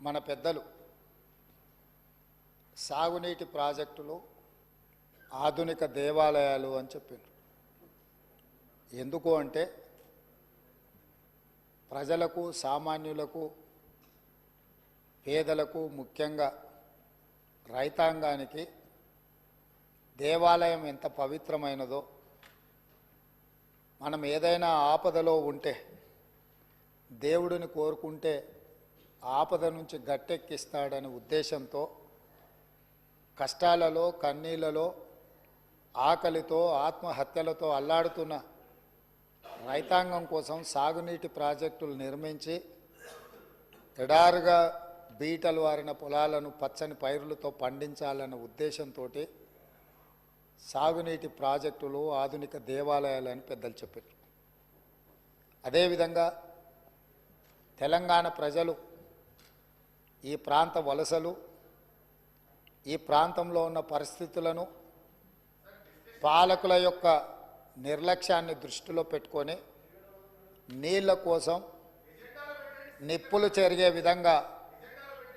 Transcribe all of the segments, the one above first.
మన పెద్దలు సాగునీటి ప్రాజెక్టులు ఆధునిక దేవాలయాలు అని చెప్పారు. ఎందుకు అంటే ప్రజలకు, సామాన్యులకు, పేదలకు, ముఖ్యంగా రైతాంగానికి దేవాలయం ఎంత పవిత్రమైనదో, మనం ఏదైనా ఆపదలో ఉంటే దేవుడిని కోరుకుంటే ఆపద నుంచి గట్టెక్కిస్తాడనే ఉద్దేశంతో కష్టాలలో, కన్నీళ్లలో, ఆకలితో, ఆత్మహత్యలతో అల్లాడుతున్న రైతాంగం కోసం సాగునీటి ప్రాజెక్టులు నిర్మించి ఎడారుగా బీటలు వారిన పొలాలను పచ్చని పైరులతో పండించాలన్న ఉద్దేశంతో సాగునీటి ప్రాజెక్టులు ఆధునిక దేవాలయాలు అని పెద్దలు చెప్పారు. అదేవిధంగా తెలంగాణ ప్రజలు, ఈ ప్రాంత వలసలు, ఈ ప్రాంతంలో ఉన్న పరిస్థితులను, పాలకుల యొక్క నిర్లక్ష్యాన్ని దృష్టిలో పెట్టుకొని నీళ్ల కోసం నిప్పులు చెరిగే విధంగా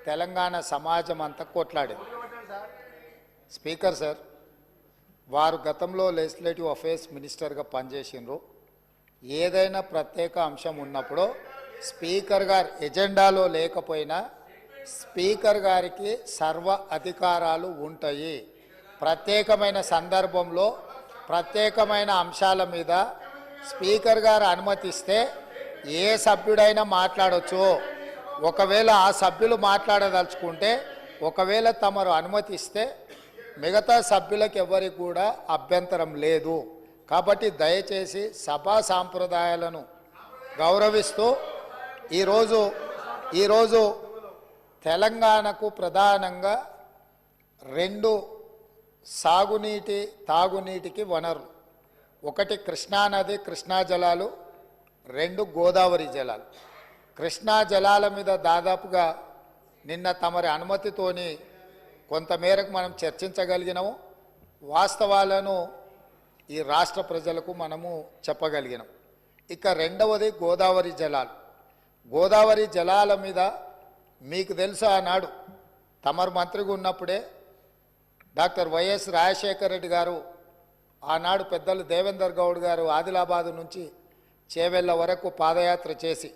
తెలంగాణ సమాజం అంతా కొట్లాడింది. స్పీకర్ సార్, వారు గతంలో లెజిస్లేటివ్ అఫేర్స్ మినిస్టర్గా పనిచేసినారు. ఏదైనా ప్రత్యేక అంశం ఉన్నప్పుడు స్పీకర్ గారు ఎజెండాలో లేకపోయినా స్పీకర్ గారికి సర్వ అధికారాలు ఉంటాయి. ప్రత్యేకమైన సందర్భంలో ప్రత్యేకమైన అంశాల మీద స్పీకర్ గారు అనుమతిస్తే ఏ సభ్యుడైనా మాట్లాడవచ్చు. ఒకవేళ ఆ సభ్యులు మాట్లాడదలుచుకుంటే, ఒకవేళ తమరు అనుమతిస్తే మిగతా సభ్యులకు ఎవరికి కూడా అభ్యంతరం లేదు. కాబట్టి దయచేసి సభా సాంప్రదాయాలను గౌరవిస్తూ ఈరోజు తెలంగాణకు ప్రధానంగా రెండు సాగునీటి, తాగునీటికి వనరులు. ఒకటి కృష్ణానది, కృష్ణా జలాలు, రెండు గోదావరి జలాలు. కృష్ణా జలాల మీద దాదాపుగా నిన్న తమరి అనుమతితోని కొంతమేరకు మనం చర్చించగలిగినాము. వాస్తవాలను ఈ రాష్ట్ర ప్రజలకు మనము చెప్పగలిగినాం. ఇక రెండవది గోదావరి జలాలు. గోదావరి జలాల మీద మీకు తెలుసు, ఆనాడు తమరు మంత్రిగా ఉన్నప్పుడే డాక్టర్ వైఎస్ రాజశేఖర రెడ్డి గారు, ఆనాడు పెద్దలు దేవేందర్ గౌడ్ గారు ఆదిలాబాదు నుంచి చేవెళ్ళ వరకు పాదయాత్ర చేసి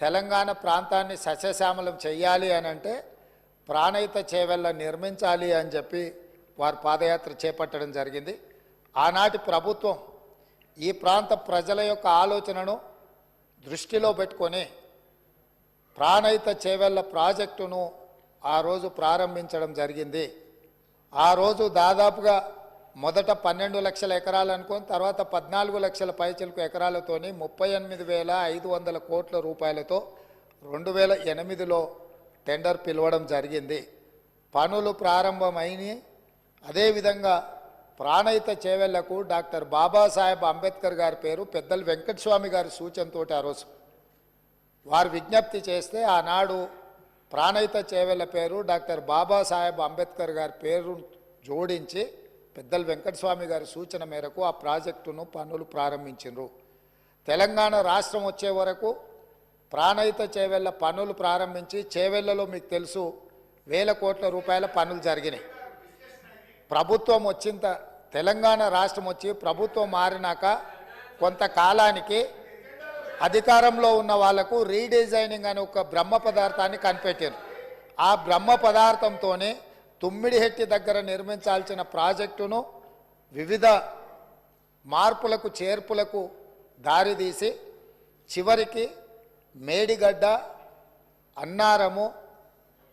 తెలంగాణ ప్రాంతాన్ని సస్యశ్యామలం చెయ్యాలి అని అంటే ప్రాణహిత చేవెళ్ళ నిర్మించాలి అని చెప్పి వారు పాదయాత్ర చేపట్టడం జరిగింది. ఆనాటి ప్రభుత్వం ఈ ప్రాంత ప్రజల యొక్క ఆలోచనను దృష్టిలో పెట్టుకొని ప్రాణహిత చేవెళ్ళ ప్రాజెక్టును ఆ రోజు ప్రారంభించడం జరిగింది. ఆ రోజు దాదాపుగా మొదట 12 లక్షల ఎకరాలు అనుకొని తర్వాత 14 లక్షల పైచిలకు ఎకరాలతోని 38,500 కోట్ల రూపాయలతో 2008లో టెండర్ పిలవడం జరిగింది. పనులు ప్రారంభమైనవి. అదేవిధంగా ప్రాణహిత చేవెళ్లకు డాక్టర్ బాబాసాహెబ్ అంబేద్కర్ గారి పేరు పెద్దలు వెంకటస్వామి గారి సూచనతో ఆ రోజు వారు విజ్ఞప్తి చేస్తే ఆనాడు ప్రాణహిత చేవెళ్ల పేరు డాక్టర్ బాబాసాహెబ్ అంబేద్కర్ గారి పేరు జోడించి పెద్దలు వెంకటస్వామి గారి సూచన మేరకు ఆ ప్రాజెక్టును పనులు ప్రారంభించారు. తెలంగాణ రాష్ట్రం వచ్చే వరకు ప్రాణహిత చేవెళ్ల పనులు ప్రారంభించి చేవెళ్లలో మీకు తెలుసు 1000 కోట్ల రూపాయల పనులు జరిగినాయి. ప్రభుత్వం వచ్చిన తెలంగాణ రాష్ట్రం వచ్చి ప్రభుత్వం మారినాక కొంతకాలానికి అధికారంలో ఉన్న వాళ్లకు రీడిజైనింగ్ అనే ఒక బ్రహ్మ పదార్థాన్ని కనిపెట్టారు. ఆ బ్రహ్మ పదార్థంతోనే తుమ్మిడిహెట్టి దగ్గర నిర్మించాల్సిన ప్రాజెక్టును వివిధ మార్పులకు, చేర్పులకు దారితీసి చివరికి మేడిగడ్డ, అన్నారము,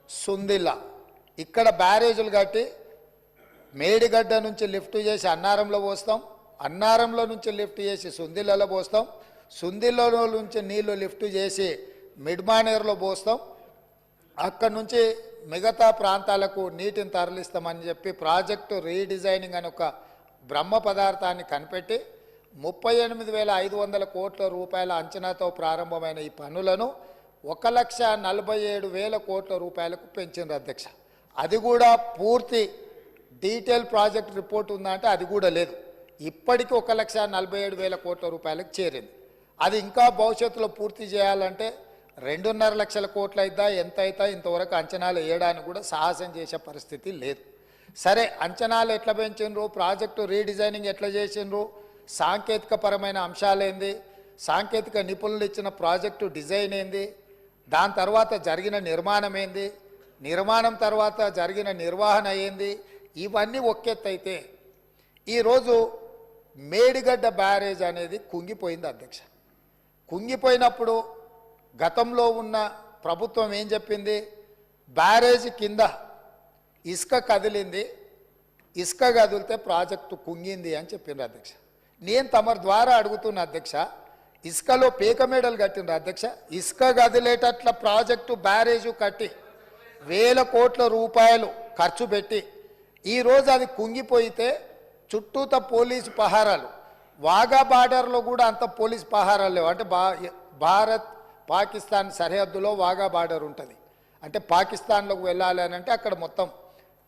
సుందిల్ల ఇక్కడ బ్యారేజీలు కట్టి మేడిగడ్డ నుంచి లిఫ్ట్ చేసి అన్నారంలో పోస్తాం, అన్నారంలో నుంచి లిఫ్ట్ చేసి సుందిల్లలో పోస్తాం, సుందిల్లలో నుంచి నీళ్లు లిఫ్ట్ చేసి మిడ్మానేర్లో పోస్తాం, అక్కడి నుంచి మిగతా ప్రాంతాలకు నీటిని తరలిస్తామని చెప్పి ప్రాజెక్టు రీడిజైనింగ్ అని ఒక బ్రహ్మ పదార్థాన్ని కనిపెట్టి 38,500 కోట్ల రూపాయల అంచనాతో ప్రారంభమైన ఈ పనులను 1,47,000 కోట్ల రూపాయలకు పెంచింది అధ్యక్ష. అది కూడా పూర్తి డీటెయిల్ ప్రాజెక్ట్ రిపోర్ట్ ఉందంటే అది కూడా లేదు. ఇప్పటికీ 1,47,000 కోట్ల రూపాయలకు చేరింది. అది ఇంకా భవిష్యత్తులో పూర్తి చేయాలంటే 2.5 లక్షల కోట్లు అయిద్దా ఎంత అయితా ఇంతవరకు అంచనాలు వేయడానికి కూడా సాహసం చేసే పరిస్థితి లేదు. సరే, అంచనాలు ఎట్లా పెంచిండ్రు, ప్రాజెక్టు రీడిజైనింగ్ ఎట్లా చేసిండ్రు, సాంకేతిక పరమైన అంశాలేంది, సాంకేతిక నిపుణులు ఇచ్చిన ప్రాజెక్టు డిజైన్ ఏంది, దాని తర్వాత జరిగిన నిర్మాణం ఏంది, నిర్మాణం తర్వాత జరిగిన నిర్వహణ ఏంది, ఇవన్నీ ఒక్కెత్తైతే ఈరోజు మేడిగడ్డ బ్యారేజ్ అనేది కుంగిపోయింది అధ్యక్ష. కుంగిపోయినప్పుడు గతంలో ఉన్న ప్రభుత్వం ఏం చెప్పింది, బ్యారేజ్ కింద ఇసుక కదిలింది, ఇసుక కదిలితే ప్రాజెక్టు కుంగింది అని చెప్పిండ్రు అధ్యక్ష. నేను తమరి ద్వారా అడుగుతున్న అధ్యక్ష, ఇసుకలో పేక మేడలు కట్టిండ్రు అధ్యక్ష. ఇసుక కదిలేటట్ల ప్రాజెక్టు బ్యారేజు కట్టి 1000 కోట్ల రూపాయలు ఖర్చు పెట్టి ఈరోజు అది కుంగిపోయితే చుట్టూత పోలీసు పహారాలు, వాఘా బార్డర్లో కూడా అంత పోలీసు పహారాలు లేవు. అంటే భారత్ పాకిస్తాన్ సరిహద్దులో వాఘా బార్డర్ ఉంటుంది. అంటే పాకిస్తాన్లోకి వెళ్ళాలి అని అంటే అక్కడ మొత్తం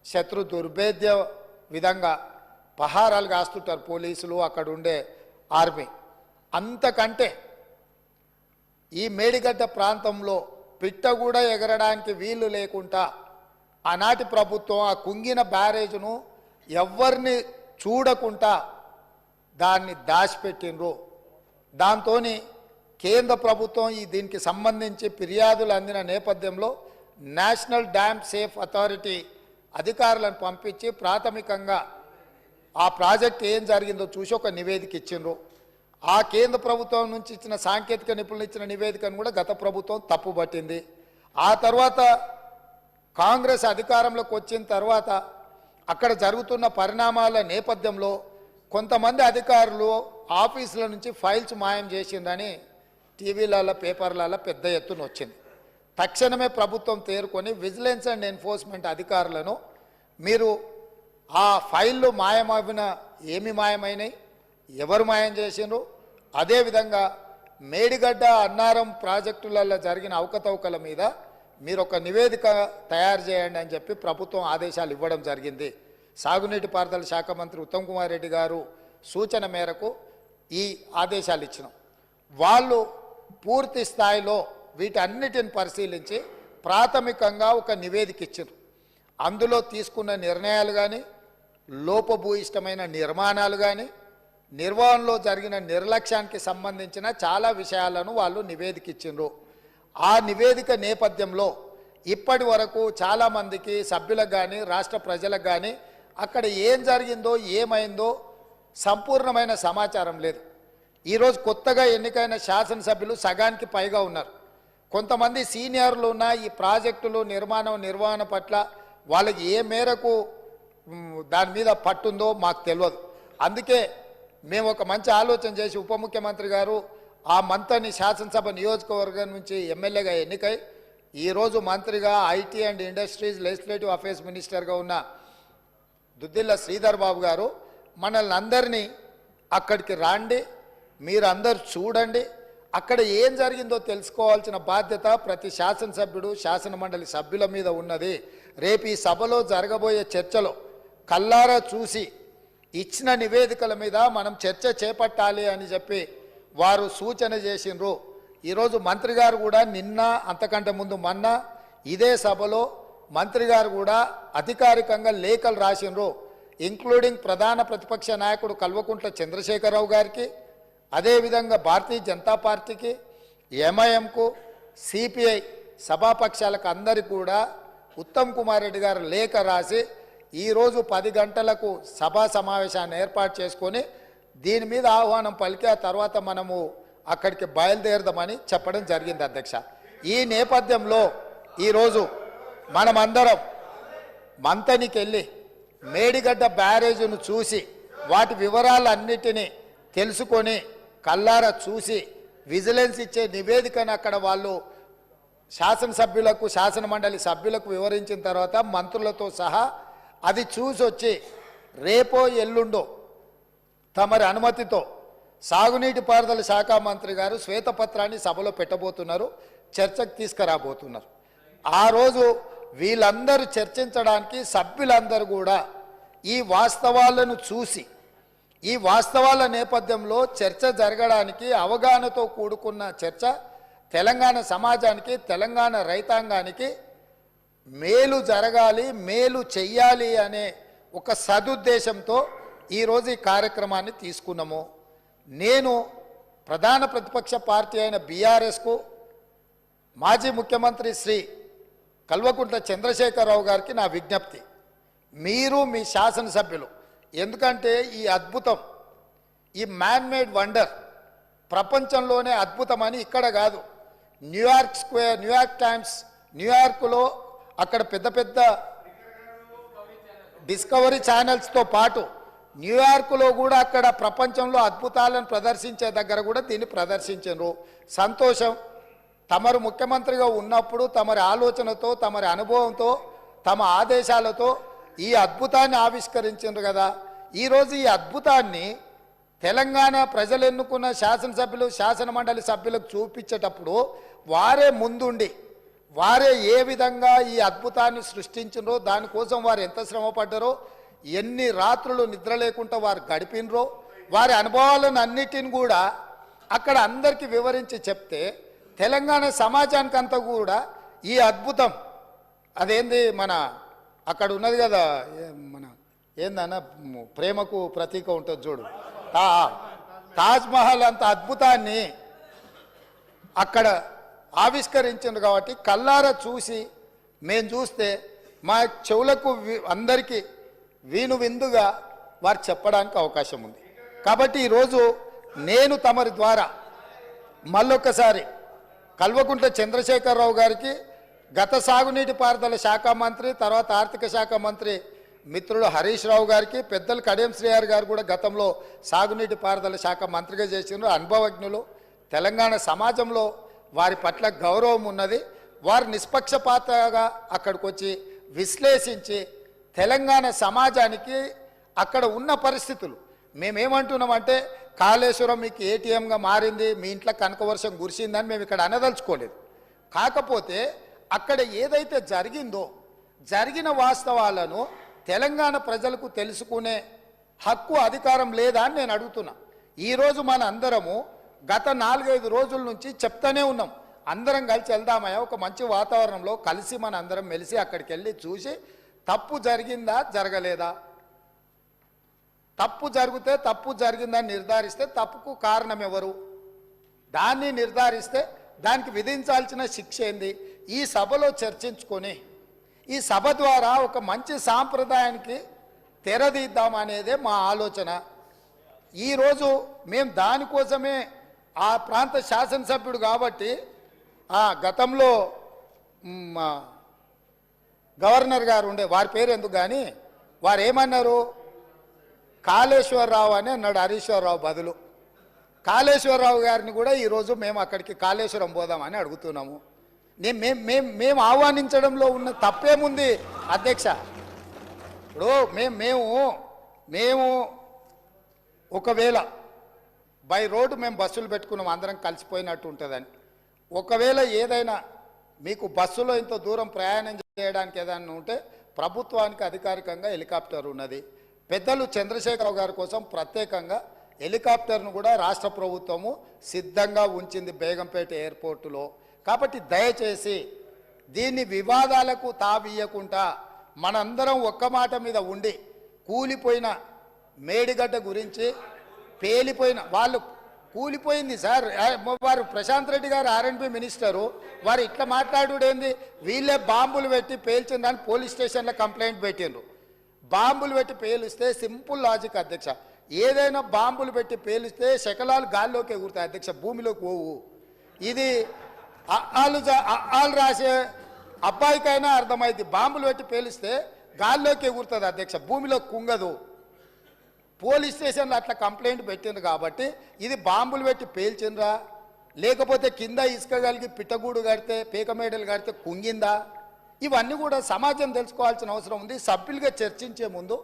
శత్రు దుర్భేద్య విధంగా పహారాలు కాస్తుంటారు పోలీసులు, అక్కడ ఉండే ఆర్మీ. అంతకంటే ఈ మేడిగడ్డ ప్రాంతంలో పిట్ట కూడా ఎగరడానికి వీలు లేకుండా ఆనాటి ప్రభుత్వం ఆ కుంగిన బ్యారేజ్ను ఎవరిని చూడకుండా దాన్ని దాచిపెట్టినరు. దాంతో కేంద్ర ప్రభుత్వం దీనికి సంబంధించి ఫిర్యాదులు అందిన నేపథ్యంలో నేషనల్ డ్యామ్ సేఫ్ అథారిటీ అధికారులను పంపించి ప్రాథమికంగా ఆ ప్రాజెక్ట్ ఏం జరిగిందో చూసి ఒక నివేదిక ఇచ్చిండ్రు. ఆ కేంద్ర ప్రభుత్వం నుంచి ఇచ్చిన సాంకేతిక నిపుణులు ఇచ్చిన నివేదికను కూడా గత ప్రభుత్వం తప్పుపట్టింది. ఆ తర్వాత కాంగ్రెస్ అధికారంలోకి వచ్చిన తర్వాత అక్కడ జరుగుతున్న పరిణామాల నేపథ్యంలో కొంతమంది అధికారులు ఆఫీసుల నుంచి ఫైల్స్ మాయం చేసిందని టీవీలలో పేపర్లలో పెద్ద ఎత్తున వచ్చింది. తక్షణమే ప్రభుత్వం తేరుకొని విజిలెన్స్ అండ్ ఎన్ఫోర్స్మెంట్ అధికారులను మీరు ఆ ఫైళ్ళు మాయమవిన ఏమి మాయమైనాయి, ఎవరు మాయం చేసిండ్రు, అదేవిధంగా మేడిగడ్డ అన్నారం ప్రాజెక్టులలో జరిగిన అవకతవకల మీద మీరు ఒక నివేదిక తయారు చేయండి అని చెప్పి ప్రభుత్వం ఆదేశాలు ఇవ్వడం జరిగింది. సాగునీటి పారుదల శాఖ మంత్రి ఉత్తమ్ కుమార్ రెడ్డి గారు సూచన మేరకు ఈ ఆదేశాలు ఇచ్చినాం. వాళ్ళు పూర్తి స్థాయిలో వీటన్నిటిని పరిశీలించి ప్రాథమికంగా ఒక నివేదిక ఇచ్చారు. అందులో తీసుకున్న నిర్ణయాలు కానీ, లోపభూయిష్టమైన నిర్మాణాలు కానీ, నిర్వహణలో జరిగిన నిర్లక్ష్యానికి సంబంధించిన చాలా విషయాలను వాళ్ళు నివేదిక ఇచ్చిండ్రు. ఆ నివేదిక నేపథ్యంలో ఇప్పటి వరకు చాలామందికి సభ్యులకు కానీ రాష్ట్ర ప్రజలకు కానీ అక్కడ ఏం జరిగిందో ఏమైందో సంపూర్ణమైన సమాచారం లేదు. ఈరోజు కొత్తగా ఎన్నికైన శాసనసభ్యులు సగానికి పైగా ఉన్నారు. కొంతమంది సీనియర్లు ఉన్న ఈ ప్రాజెక్టులు నిర్వహణ పట్ల వాళ్ళకి ఏ మేరకు దాని మీద పట్టుందో మాకు తెలియదు. అందుకే మేము ఒక మంచి ఆలోచన చేసి ఉప ముఖ్యమంత్రి గారు ఆ మంత్రిని శాసనసభ నియోజకవర్గం నుంచి ఎమ్మెల్యేగా ఎన్నికై ఈరోజు మంత్రిగా IT and industries legislative affairs మినిస్టర్గా ఉన్న దుద్దిల్ల శ్రీధర్ బాబు గారు మనల్ని అందరినీ అక్కడికి రాండి, మీరు అందరు చూడండి, అక్కడ ఏం జరిగిందో తెలుసుకోవాల్సిన బాధ్యత ప్రతి శాసనసభ్యుడు శాసన మండలి సభ్యుల మీద ఉన్నది. రేపు ఈ సభలో జరగబోయే చర్చలో కల్లారా చూసి ఇచ్చిన నివేదికల మీద మనం చర్చ చేపట్టాలి అని చెప్పి వారు సూచన చేసిండ్రు. ఈరోజు మంత్రి గారు కూడా నిన్న అంతకంటే ముందు మొన్న ఇదే సభలో మంత్రి గారు కూడా అధికారికంగా లేఖలు రాసిండ్రు. ఇంక్లూడింగ్ ప్రధాన ప్రతిపక్ష నాయకుడు కల్వకుంట్ల చంద్రశేఖరరావు గారికి, అదేవిధంగా భారతీయ జనతా పార్టీకి, ఎంఐఎంకు, సిపిఐ సభాపక్షాలకు అందరికీ కూడా ఉత్తమ్ కుమార్ రెడ్డి గారు లేఖ రాసి ఈరోజు 10 గంటలకు సభా సమావేశాన్ని ఏర్పాటు చేసుకొని దీని మీద ఆహ్వానం పలికి ఆ తర్వాత మనము అక్కడికి బయలుదేరదామని చెప్పడం జరిగింది అధ్యక్ష. ఈ నేపథ్యంలో ఈరోజు మనమందరం మంతనికి వెళ్ళి మేడిగడ్డ బ్యారేజ్ను చూసి వాటి వివరాలన్నిటినీ తెలుసుకొని కల్లారా చూసి విజిలెన్స్ ఇచ్చే నివేదికను అక్కడ వాళ్ళు శాసనసభ్యులకు శాసన మండలి సభ్యులకు వివరించిన తర్వాత మంత్రులతో సహా అది చూసి వచ్చి రేపో ఎల్లుండో తమరి అనుమతితో సాగునీటి పారుదల శాఖ మంత్రి గారు శ్వేతపత్రాన్ని సభలో పెట్టబోతున్నారు, చర్చకు తీసుకురాబోతున్నారు. ఆ రోజు వీళ్ళందరూ చర్చించడానికి సభ్యులందరూ కూడా ఈ వాస్తవాలను చూసి ఈ వాస్తవాల నేపథ్యంలో చర్చ జరగడానికి అవగాహనతో కూడుకున్న చర్చ తెలంగాణ సమాజానికి, తెలంగాణ రైతాంగానికి మేలు జరగాలి, మేలు చెయ్యాలి అనే ఒక సదుద్దేశంతో ఈరోజు ఈ కార్యక్రమాన్ని తీసుకున్నాము. నేను ప్రధాన ప్రతిపక్ష పార్టీ అయిన బీఆర్ఎస్కు మాజీ ముఖ్యమంత్రి శ్రీ కల్వకుంట్ల చంద్రశేఖరరావు గారికి నా విజ్ఞప్తి, మీరు మీ శాసనసభ్యులు, ఎందుకంటే ఈ అద్భుతం, ఈ మ్యాన్మేడ్ వండర్ ప్రపంచంలోనే అద్భుతమని ఇక్కడ కాదు, న్యూయార్క్ స్క్వేర్, న్యూయార్క్ టైమ్స్, న్యూయార్క్లో అక్కడ పెద్ద పెద్ద డిస్కవరీ ఛానల్స్తో పాటు న్యూయార్క్లో కూడా అక్కడ ప్రపంచంలో అద్భుతాలను ప్రదర్శించే దగ్గర కూడా దీన్ని ప్రదర్శించారు. సంతోషం. తమరు ముఖ్యమంత్రిగా ఉన్నప్పుడు తమరి ఆలోచనతో, తమరి అనుభవంతో, తమ ఆదేశాలతో ఈ అద్భుతాన్ని ఆవిష్కరించారు కదా. ఈరోజు ఈ అద్భుతాన్ని తెలంగాణ ప్రజలు ఎన్నుకున్న శాసనసభ్యులు, శాసనమండలి సభ్యులకు చూపించేటప్పుడు వారే ముందుండి, వారే ఏ విధంగా ఈ అద్భుతాన్ని సృష్టించినరో, దానికోసం వారు ఎంత శ్రమపడ్డారో, ఎన్ని రాత్రులు నిద్ర లేకుండా వారు గడిపినరో, వారి అనుభవాలను అన్నిటిని కూడా అక్కడ అందరికీ వివరించి చెప్తే తెలంగాణ సమాజానికి అంతా కూడా ఈ అద్భుతం, అదేంది మన అక్కడ ఉన్నది కదా, మన ఏందన్న ప్రేమకు ప్రతీక ఉంటుంది చూడు, తాజ్మహల్ అంత అద్భుతాన్ని అక్కడ ఆవిష్కరించింది కాబట్టి కళ్ళారా చూసి మేము చూస్తే మా చెవులకు అందరికీ వీను విందుగా వారు చెప్పడానికి అవకాశం ఉంది. కాబట్టి ఈరోజు నేను తమరి ద్వారా మళ్ళొక్కసారి కల్వకుంట్ల చంద్రశేఖరరావు గారికి, గత సాగునీటి పారుదల శాఖ మంత్రి, తర్వాత ఆర్థిక శాఖ మంత్రి మిత్రుడు హరీష్ రావు గారికి, పెద్దలు కడియం శ్రీహరి గారు కూడా గతంలో సాగునీటి పారుదల శాఖ మంత్రిగా చేసిన అనుభవజ్ఞులు, తెలంగాణ సమాజంలో వారి పట్ల గౌరవం ఉన్నది. వారు నిష్పక్షపాతంగా అక్కడికి వచ్చి విశ్లేషించి తెలంగాణ సమాజానికి అక్కడ ఉన్న పరిస్థితులు, మేమేమంటున్నామంటే కాళేశ్వరం మీకు ఏటీఎంగా మారింది, మీ ఇంట్లో కనకవర్షం కురిసిందని మేము ఇక్కడ అనదలుచుకోలేదు. కాకపోతే అక్కడ ఏదైతే జరిగిందో, జరిగిన వాస్తవాలను తెలంగాణ ప్రజలకు తెలుసుకునే హక్కు, అధికారం లేదా అని నేను అడుగుతున్నా. ఈరోజు మన అందరము గత 4-5 రోజుల నుంచి చెప్తానే ఉన్నాం, అందరం కలిసి వెళ్దామయ్యా, ఒక మంచి వాతావరణంలో కలిసి మన అందరం మెలిసి అక్కడికి వెళ్ళి చూసి తప్పు జరిగిందా జరగలేదా, తప్పు జరిగితే తప్పు జరిగిందని నిర్ధారిస్తే తప్పుకు కారణం ఎవరు, దాన్ని నిర్ధారిస్తే దానికి విధించాల్సిన శిక్ష ఏంది, ఈ సభలో చర్చించుకొని ఈ సభ ద్వారా ఒక మంచి సాంప్రదాయానికి తెరదీద్దామనేదే మా ఆలోచన. ఈరోజు మేము దానికోసమే ఆ ప్రాంత శాసనసభ్యుడు కాబట్టి గతంలో గవర్నర్ గారు ఉండే, వారి పేరు ఎందుకు కానీ, వారు ఏమన్నారు, కాళేశ్వరరావు అని అన్నాడు హరీశ్వరరావు బదులు. కాళేశ్వరరావు గారిని కూడా ఈరోజు మేము అక్కడికి కాళేశ్వరం పోదామని అడుగుతున్నాము. మేము ఆహ్వానించడంలో ఉన్న తప్పేముంది అధ్యక్ష? ఇప్పుడు మేము ఒకవేళ బై రోడ్డు మేము బస్సులు పెట్టుకున్నాం, అందరం కలిసిపోయినట్టు ఉంటుందని. ఒకవేళ ఏదైనా మీకు బస్సులో ఇంత దూరం ప్రయాణం చేయడానికి ఏదైనా ఉంటే ప్రభుత్వానికి అధికారికంగా హెలికాప్టర్ ఉన్నది. పెద్దలు చంద్రశేఖరరావు గారి కోసం ప్రత్యేకంగా హెలికాప్టర్ను కూడా రాష్ట్ర ప్రభుత్వము సిద్ధంగా ఉంచింది బేగంపేట ఎయిర్పోర్టులో. కాబట్టి దయచేసి దీన్ని వివాదాలకు తావియ్యకుండా మనందరం ఒక్క మాట మీద ఉండి, కూలిపోయిన మేడిగడ్డ గురించి, పేలిపోయిన వాళ్ళు కూలిపోయింది సార్, వారు ప్రశాంత్ రెడ్డి గారు ఆర్ఎండ్బి మినిస్టరు, వారు ఇట్లా మాట్లాడుడేంది, వీళ్ళే బాంబులు పెట్టి పేల్చిందని పోలీస్ స్టేషన్లో కంప్లైంట్ పెట్టిండ్రు. బాంబులు పెట్టి పేలిస్తే సింపుల్ లాజిక్ అధ్యక్ష, ఏదైనా బాంబులు పెట్టి పేలిస్తే శకలాలు గాల్లోకి ఎగురుతాయి అధ్యక్ష, భూమిలోకి పోవు. ఇది వాళ్ళు రాసే అబ్బాయికైనా అర్థమైంది, బాంబులు పెట్టి పేలిస్తే గాల్లోకి ఎగురుతుంది అధ్యక్ష, భూమిలోకి కుంగదు. పోలీస్ స్టేషన్లో అట్లా కంప్లైంట్ పెట్టింది కాబట్టి ఇది బాంబులు పెట్టి పేల్చిండ్రా, లేకపోతే కింద ఇసుక కలిగి పిట్టగూడు కడితే, పీకమేడలు కడితే కుంగిందా, ఇవన్నీ కూడా సమాజం తెలుసుకోవాల్సిన అవసరం ఉంది. సభ్యులుగా చర్చించే ముందు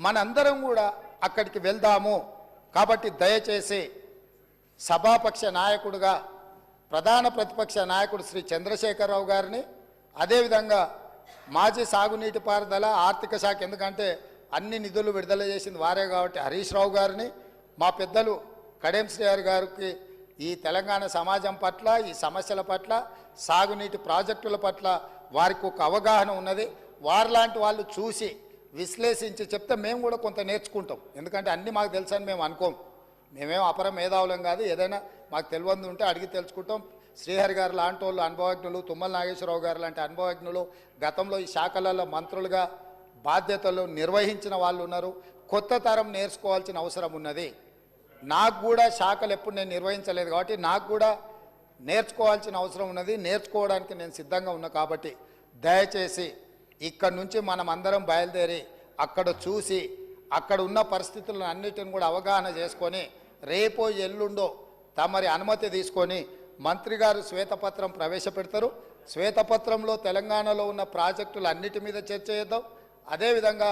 మనందరం కూడా అక్కడికి వెళ్దాము. కాబట్టి దయచేసి సభాపక్ష నాయకుడుగా ప్రధాన ప్రతిపక్ష నాయకుడు శ్రీ చంద్రశేఖరరావు గారిని, అదేవిధంగా మాజీ సాగునీటి పారుదల ఆర్థిక శాఖ, ఎందుకంటే అన్ని నిధులు విడుదల చేసింది వారే కాబట్టి హరీష్ రావు గారిని, మా పెద్దలు కడియం శ్రీహరి గారికి ఈ తెలంగాణ సమాజం పట్ల, ఈ సమస్యల పట్ల, సాగునీటి ప్రాజెక్టుల పట్ల వారికి ఒక అవగాహన ఉన్నది. వారిలాంటి వాళ్ళు చూసి విశ్లేషించి చెప్తే మేము కూడా కొంత నేర్చుకుంటాం. ఎందుకంటే అన్నీ మాకు తెలుసని మేము అనుకోం. మేమేం అపర మేధావులం కాదు. ఏదైనా మాకు తెలియంది ఉంటే అడిగి తెలుసుకుంటాం. శ్రీహరి గారు లాంటి వాళ్ళు అనుభవజ్ఞులు, తుమ్మల నాగేశ్వరరావు గారు లాంటి అనుభవజ్ఞులు, గతంలో ఈ శాఖలలో మంత్రులుగా బాధ్యతలు నిర్వహించిన వాళ్ళు ఉన్నారు. కొత్త తరం నేర్చుకోవాల్సిన అవసరం ఉన్నది. నాకు కూడా శాఖలు ఎప్పుడు నేను నిర్వహించలేదు కాబట్టి నాకు కూడా నేర్చుకోవాల్సిన అవసరం ఉన్నది. నేర్చుకోవడానికి నేను సిద్ధంగా ఉన్నా కాబట్టి దయచేసి ఇక్కడి నుంచి మనం అందరం బయలుదేరి అక్కడ చూసి అక్కడ ఉన్న పరిస్థితులను అన్నిటిని కూడా అవగాహన చేసుకొని రేపో ఎల్లుండో తమరి అనుమతి తీసుకొని మంత్రి గారు శ్వేతపత్రం ప్రవేశపెడతారు. శ్వేతపత్రంలో తెలంగాణలో ఉన్న ప్రాజెక్టులు అన్నిటి మీద చర్చ చేద్దాం. అదేవిధంగా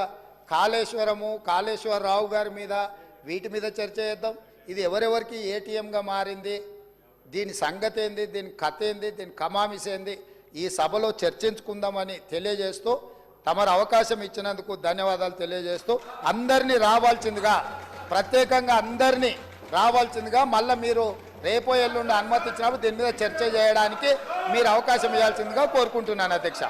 కాళేశ్వరరావు గారి మీద వీటి మీద చర్చ చేద్దాం. ఇది ఎవరెవరికి ఏటీఎంగా మారింది, దీని సంగతి ఏంది, దీని కథ ఏంది, దీని కమామిస్ ఏంది, ఈ సభలో చర్చించుకుందామని తెలియజేస్తూ తమరు అవకాశం ఇచ్చినందుకు ధన్యవాదాలు తెలియజేస్తూ అందరినీ రావాల్సిందిగా, ప్రత్యేకంగా అందరినీ రావాల్సిందిగా, మళ్ళీ మీరు రేపో ఎల్లుండి అనుమతి ఇచ్చినప్పుడు దీని మీద చర్చ చేయడానికి మీరు అవకాశం ఇవ్వాల్సిందిగా కోరుకుంటున్నాను అధ్యక్ష.